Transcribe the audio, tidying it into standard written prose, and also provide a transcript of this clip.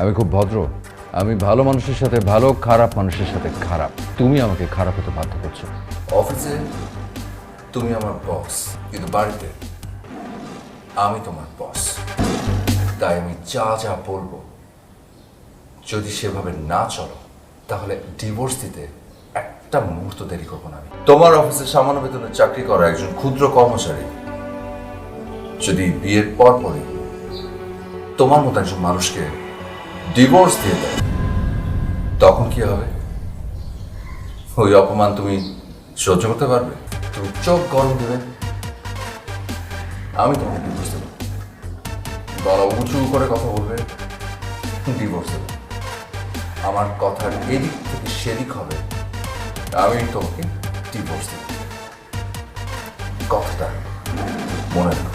আমি খুব ভদ্র, আমি ভালো মানুষের সাথে ভালো, খারাপ মানুষের সাথে খারাপ। তুমি আমাকে খারাপ হতে বাধ্য করছো। অফিসে তুমি আমার বস, কিন্তু বাড়িতে আমি তোমার বস। তাই আমি যা যা বলবো যদি সেভাবে না চলো তাহলে ডিভোর্স দিতে একটা মুহূর্ত দেরি করবো না আমি। তোমার অফিসে সামান্য বেতনে চাকরি করা একজন ক্ষুদ্র কর্মচারী যদি বিয়ের পর পরে তোমার মতো একজন মানুষকে ডিভোর্স দিয়ে দেয়, তখন কি হবে? ওই অপমান তুমি সহ্য করতে পারবে? তুমি চোখ গরম দেবে, আমি তোমাকে ডিভোর্স দেবো। গলা উঁচু করে কথা বলবে, ডিভোর্স দেবো। আমার কথার এদিক থেকে সেদিক হবে, আমি তোমাকে ডিভোর্স দেবো। কথাটা মনে রাখো।